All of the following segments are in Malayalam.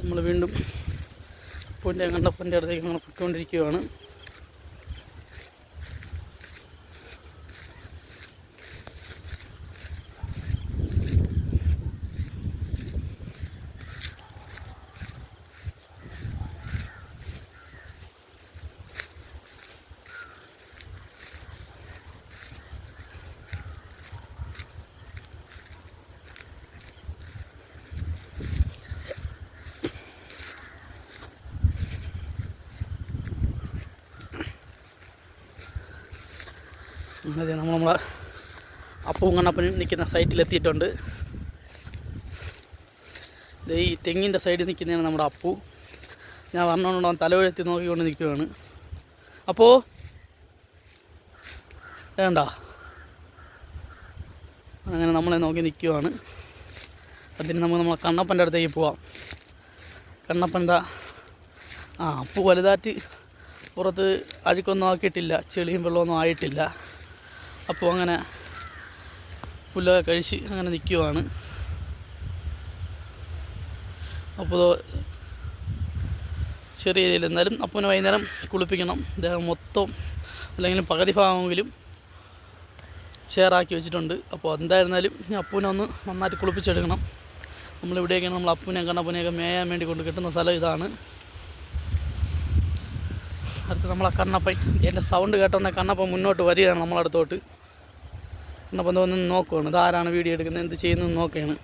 നമ്മൾ വീണ്ടും കണ്ണപ്പൻ്റെ അടുത്തേക്ക് നമ്മൾ പൊയ്ക്കൊണ്ടിരിക്കുകയാണ്. അതെ, നമ്മളെ അപ്പവും കണ്ണപ്പനും നിൽക്കുന്ന സൈറ്റിലെത്തിയിട്ടുണ്ട്. ഈ തെങ്ങിൻ്റെ സൈഡിൽ നിൽക്കുന്നതാണ് നമ്മുടെ അപ്പു. ഞാൻ പറഞ്ഞുകൊണ്ടോ തലവെഴുത്തി നോക്കിക്കൊണ്ട് നിൽക്കുകയാണ്. അപ്പോൾ വേണ്ട, അങ്ങനെ നമ്മളെ നോക്കി നിൽക്കുകയാണ്. അതിന് നമ്മളെ കണ്ണപ്പൻ്റെ അടുത്തേക്ക് പോവാം. കണ്ണപ്പൻ്റെ അപ്പു വലുതായിട്ട് പുറത്ത് അഴുക്കൊന്നും ആക്കിയിട്ടില്ല, ചെളിയും വെള്ളമൊന്നും ആയിട്ടില്ല. അപ്പോൾ അങ്ങനെ പുല്ലൊക്കെ കഴിച്ച് അങ്ങനെ നിൽക്കുവാണ്. അപ്പോൾ ചെറിയ രീതിയിൽ എന്നാലും അപ്പൂനെ വൈകുന്നേരം കുളിപ്പിക്കണം. ദേഹം മൊത്തം അല്ലെങ്കിൽ പകുതി ഭാഗമെങ്കിലും ചേറാക്കി വെച്ചിട്ടുണ്ട്. അപ്പോൾ എന്തായിരുന്നാലും ഇനി അപ്പൂനെ ഒന്ന് നന്നായിട്ട് കുളിപ്പിച്ചെടുക്കണം. നമ്മളിവിടെയൊക്കെയാണ് നമ്മൾ അപ്പൂനെയും കണ്ണപ്പനെയൊക്കെ മേയാൻ വേണ്ടി കൊണ്ട് കിട്ടുന്ന സ്ഥലം ഇതാണ്. അടുത്ത് നമ്മളെ കണ്ണപ്പൻ, എൻ്റെ സൗണ്ട് കേട്ടോണ്ടേ കണ്ണപ്പൻ മുന്നോട്ട് വരികയാണ് നമ്മളടുത്തോട്ട്. കണ്ണപ്പൻ തോന്നി നോക്കുകയാണ്, ഇതാരാണ് വീഡിയോ എടുക്കുന്നത്, എന്ത് ചെയ്യുന്നത് നോക്കുകയാണ്.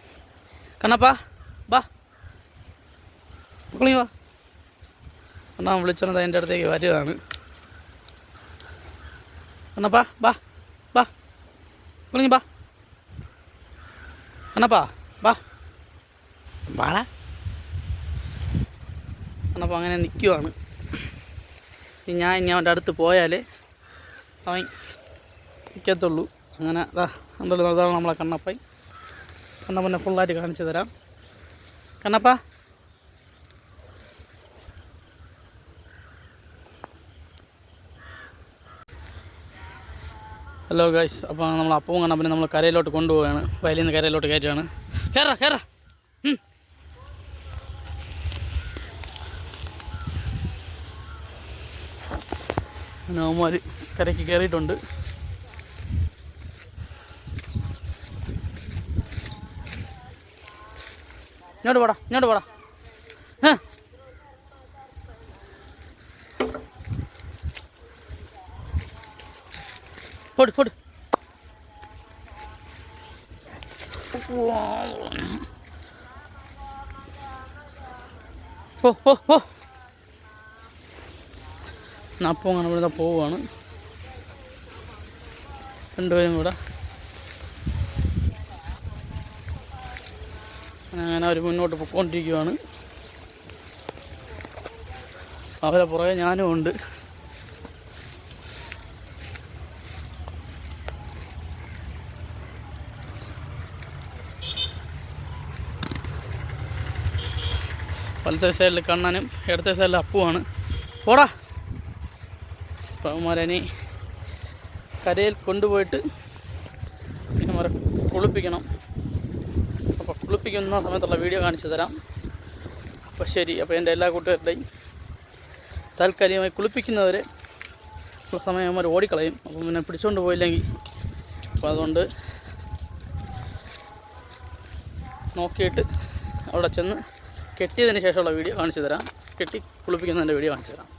കണ്ണപ്പ ബാ, പുളി വാ. കണ്ണപ്പൻ വിളിച്ചത് അതിൻ്റെ അടുത്തേക്ക് വരികയാണ്. കണ്ണപ്പ ബാ ബാ, പുളി ബാ, കണ്ണപ്പ ബാ ബാള. കണ്ണപ്പ അങ്ങനെ നിൽക്കുവാണ്. ഞാൻ ഇനി അവൻ്റെ അടുത്ത് പോയാലേ അവൻ നിൽക്കത്തുള്ളൂ. അങ്ങനെ അതാണ് നമ്മളെ കണ്ണപ്പൻ. കണ്ണപ്പനെ ഫുള്ളായിട്ട് കാണിച്ചു തരാം. Kannappa hello guys. അപ്പോൾ നമ്മൾ അപ്പവും കണ്ണപ്പനെ നമ്മൾ കരയിലോട്ട് കൊണ്ടുപോവുകയാണ്. വയലിൽ നിന്ന് കരയിലോട്ട് കയറ്റുകയാണ്. കയറാ അവന്മാർ കരയ്ക്ക് കയറിയിട്ടുണ്ട്. ഇങ്ങോട്ട് പോടാ പോട് ഓ അപ്പം അങ്ങനെ ഇവിടെ പോവുകയാണ് രണ്ടുപേരും കൂടെ. അങ്ങനെ അവർ മുന്നോട്ട് പോയിക്കൊണ്ടിരിക്കുകയാണ്. അവരെ പുറകെ ഞാനും ഉണ്ട്. വലത്തെ സൈഡിൽ കണ്ണനും ഇടത്തെ സൈഡിൽ അപ്പുവാണ്. പോടാ. അവന്മാരനി കരയിൽ കൊണ്ടുപോയിട്ട് അവരെ കുളിപ്പിക്കണം. അപ്പോൾ കുളിപ്പിക്കുന്ന സമയത്തുള്ള വീഡിയോ കാണിച്ചു തരാം. അപ്പോൾ ശരി. അപ്പോൾ എൻ്റെ എല്ലാ കൂട്ടുകാരുടെയും താൽക്കാലികമായി കുളിപ്പിക്കുന്നവരെ ഉള്ള സമയം അവന്മാർ ഓടിക്കളയും. അപ്പം പിന്നെ പിടിച്ചുകൊണ്ട് പോയില്ലെങ്കിൽ അപ്പോൾ അതുകൊണ്ട് നോക്കിയിട്ട് അവിടെ ചെന്ന് കെട്ടിയതിന് ശേഷമുള്ള വീഡിയോ കാണിച്ചു തരാം. കെട്ടി കുളിപ്പിക്കുന്നതിൻ്റെ വീഡിയോ കാണിച്ചു തരാം.